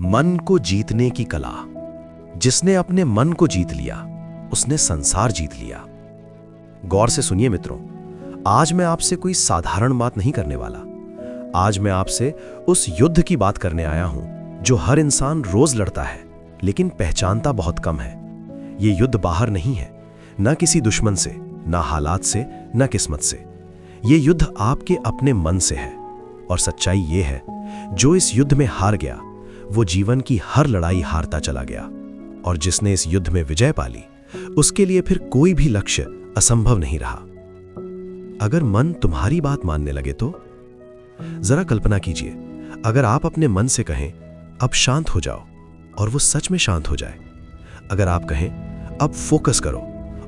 मन को जीतने की कला। जिसने अपने मन को जीत लिया उसने संसार जीत लिया। गौर से सुनिए मित्रों, आज मैं आपसे कोई साधारण बात नहीं करने वाला। आज मैं आपसे उस युद्ध की बात करने आया हूं जो हर इंसान रोज लड़ता है लेकिन पहचानता बहुत कम है। ये युद्ध बाहर नहीं है, न किसी दुश्मन से, न हालात से, न किस्मत से। ये युद्ध आपके अपने मन से है। और सच्चाई ये है, जो इस युद्ध में हार गया वो जीवन की हर लड़ाई हारता चला गया। और जिसने इस युद्ध में विजय पाली उसके लिए फिर कोई भी लक्ष्य असंभव नहीं रहा। अगर मन तुम्हारी बात मानने लगे तो जरा कल्पना कीजिए, अगर आप अपने मन से कहें अब शांत हो जाओ और वो सच में शांत हो जाए। अगर आप कहें अब फोकस करो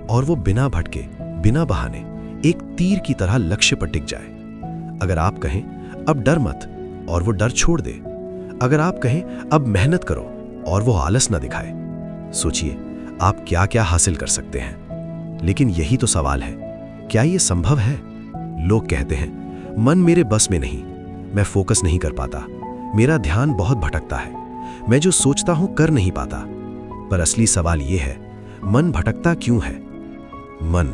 और वो बिना भटके, बिना बहाने एक तीर की तरह लक्ष्य पर टिक जाए। अगर आप कहें अब डर मत और वो डर छोड़ दे। अगर आप कहें अब मेहनत करो और वो आलस ना दिखाए। सोचिए आप क्या क्या हासिल कर सकते हैं। लेकिन यही तो सवाल है, क्या ये संभव है? लोग कहते हैं मन मेरे बस में नहीं, मैं फोकस नहीं कर पाता, मेरा ध्यान बहुत भटकता है, मैं जो सोचता हूं कर नहीं पाता। पर असली सवाल यह है, मन भटकता क्यों है? मन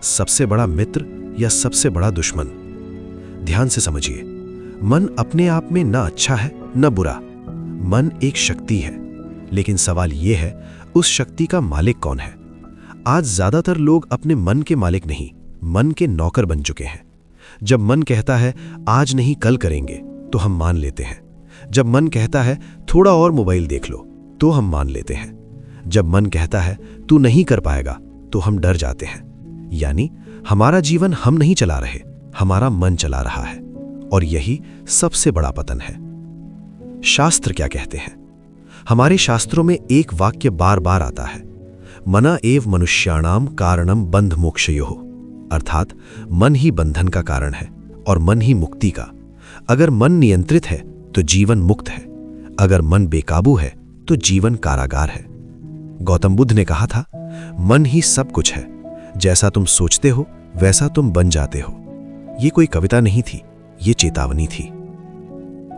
सबसे बड़ा मित्र या सबसे बड़ा दुश्मन? ध्यान से समझिए, मन अपने आप में ना अच्छा है न बुरा। मन एक शक्ति है, लेकिन सवाल यह है उस शक्ति का मालिक कौन है? आज ज्यादातर लोग अपने मन के मालिक नहीं, मन के नौकर बन चुके हैं। जब मन कहता है आज नहीं कल करेंगे तो हम मान लेते हैं। जब मन कहता है थोड़ा और मोबाइल देख लो तो हम मान लेते हैं। जब मन कहता है तू नहीं कर पाएगा तो हम डर जाते हैं। यानी हमारा जीवन हम नहीं चला रहे, हमारा मन चला रहा है। और यही सबसे बड़ा पतन है। शास्त्र क्या कहते हैं? हमारे शास्त्रों में एक वाक्य बार बार आता है, मना एव मनुष्याणाम कारणम बंध मोक्षयोः। अर्थात मन ही बंधन का कारण है और मन ही मुक्ति का। अगर मन नियंत्रित है तो जीवन मुक्त है, अगर मन बेकाबू है तो जीवन कारागार है। गौतम बुद्ध ने कहा था, मन ही सब कुछ है, जैसा तुम सोचते हो वैसा तुम बन जाते हो। ये कोई कविता नहीं थी, ये चेतावनी थी।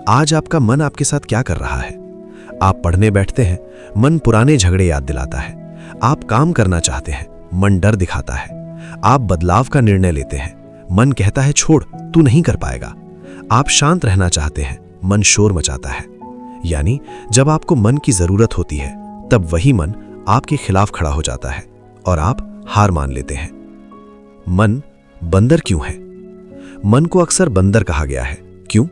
आज आपका मन आपके साथ क्या कर रहा है? आप पढ़ने बैठते हैं, मन पुराने झगड़े याद दिलाता है। आप काम करना चाहते हैं, मन डर दिखाता है। आप बदलाव का निर्णय लेते हैं, मन कहता है छोड़, तू नहीं कर पाएगा। आप शांत रहना चाहते हैं, मन शोर मचाता है। यानी जब आपको मन की जरूरत होती है तब वही मन आपके खिलाफ खड़ा हो जाता है और आप हार मान लेते हैं। मन बंदर क्यों है? मन को अक्सर बंदर कहा गया है। क्यों?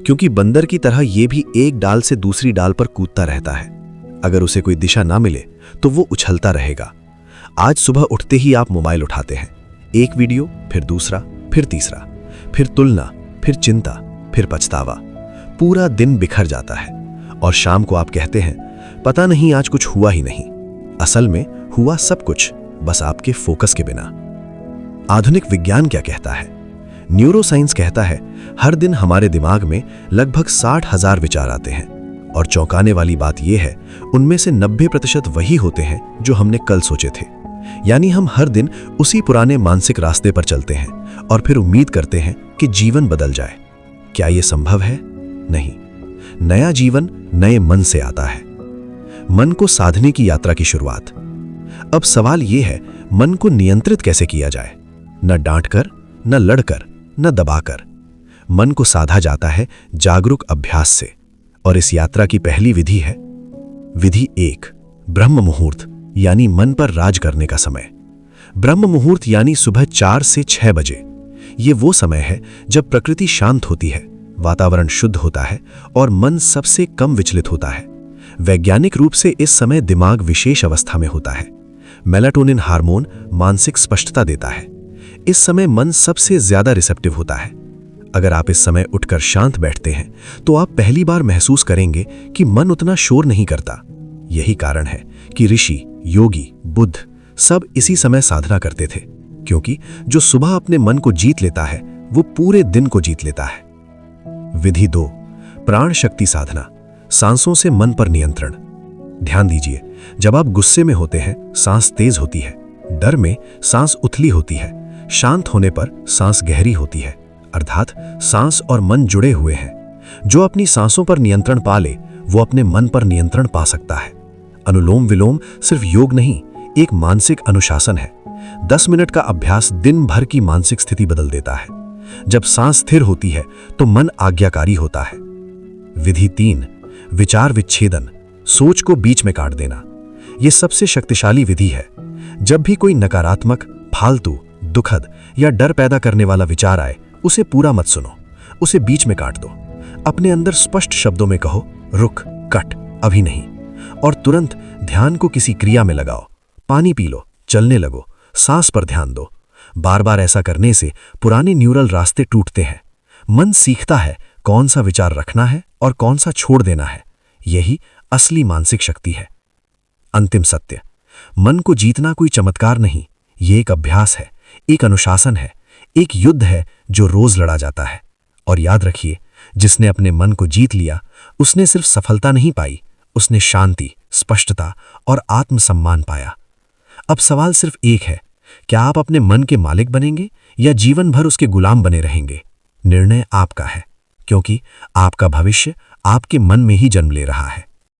क्योंकि बंदर की तरह यह भी एक डाल से दूसरी डाल पर कूदता रहता है। अगर उसे कोई दिशा ना मिले तो वो उछलता रहेगा। आज सुबह उठते ही आप मोबाइल उठाते हैं, एक वीडियो, फिर दूसरा, फिर तीसरा, फिर तुलना, फिर चिंता, फिर पछतावा। पूरा दिन बिखर जाता है और शाम को आप कहते हैं पता नहीं आज कुछ हुआ ही नहीं। असल में हुआ सब कुछ, बस आपके फोकस के बिना। आधुनिक विज्ञान क्या कहता है? न्यूरोसाइंस कहता है हर दिन हमारे दिमाग में लगभग 60,000 विचार आते हैं और चौंकाने वाली बात यह है उनमें से 90% वही होते हैं जो हमने कल सोचे थे। यानी हम हर दिन उसी पुराने मानसिक रास्ते पर चलते हैं और फिर उम्मीद करते हैं कि जीवन बदल जाए। क्या यह संभव है? नहीं। नया जीवन नए मन से आता है। मन को साधने की यात्रा की शुरुआत। अब सवाल यह है, मन को नियंत्रित कैसे किया जाए? न डांटकर, न लड़कर, न दबाकर। मन को साधा जाता है जागरूक अभ्यास से। और इस यात्रा की पहली विधि है विधि 1, ब्रह्म मुहूर्त, यानी मन पर राज करने का समय। ब्रह्म मुहूर्त यानी सुबह 4 से 6 बजे। ये वो समय है जब प्रकृति शांत होती है, वातावरण शुद्ध होता है और मन सबसे कम विचलित होता है। वैज्ञानिक रूप से इस समय दिमाग विशेष अवस्था में होता है। मेलाटोनिन हार्मोन मानसिक स्पष्टता देता है। इस समय मन सबसे ज्यादा रिसेप्टिव होता है। अगर आप इस समय उठकर शांत बैठते हैं तो आप पहली बार महसूस करेंगे कि मन उतना शोर नहीं करता। यही कारण है कि ऋषि, योगी, बुद्ध सब इसी समय साधना करते थे, क्योंकि जो सुबह अपने मन को जीत लेता है वो पूरे दिन को जीत लेता है। विधि 2, प्राण शक्ति साधना, सांसों से मन पर नियंत्रण। ध्यान दीजिए, जब आप गुस्से में होते हैं सांस तेज होती है, डर में सांस उथली होती है, शांत होने पर सांस गहरी होती है। अर्थात सांस और मन जुड़े हुए हैं। जो अपनी सांसों पर नियंत्रण पा ले वो अपने मन पर नियंत्रण पा सकता है। अनुलोम विलोम सिर्फ योग नहीं, एक मानसिक अनुशासन है। 10 मिनट का अभ्यास दिन भर की मानसिक स्थिति बदल देता है। जब सांस स्थिर होती है तो मन आज्ञाकारी होता है। विधि 3, विचार विच्छेदन, सोच को बीच में काट देना। यह सबसे शक्तिशाली विधि है। जब भी कोई नकारात्मक, फालतू, दुखद या डर पैदा करने वाला विचार आए, उसे पूरा मत सुनो, उसे बीच में काट दो। अपने अंदर स्पष्ट शब्दों में कहो, रुक, कट, अभी नहीं, और तुरंत ध्यान को किसी क्रिया में लगाओ। पानी पी लो, चलने लगो, सांस पर ध्यान दो। बार बार ऐसा करने से पुराने न्यूरल रास्ते टूटते हैं। मन सीखता है कौन सा विचार रखना है और कौन सा छोड़ देना है। यही असली मानसिक शक्ति है। अंतिम सत्य, मन को जीतना कोई चमत्कार नहीं, ये एक अभ्यास है, एक अनुशासन है, एक युद्ध है जो रोज लड़ा जाता है। और याद रखिए, जिसने अपने मन को जीत लिया, उसने सिर्फ सफलता नहीं पाई, उसने शांति, स्पष्टता और आत्मसम्मान पाया। अब सवाल सिर्फ एक है, क्या आप अपने मन के मालिक बनेंगे या जीवन भर उसके गुलाम बने रहेंगे? निर्णय आपका है, क्योंकि आपका भविष्य आपके मन में ही जन्म ले रहा है।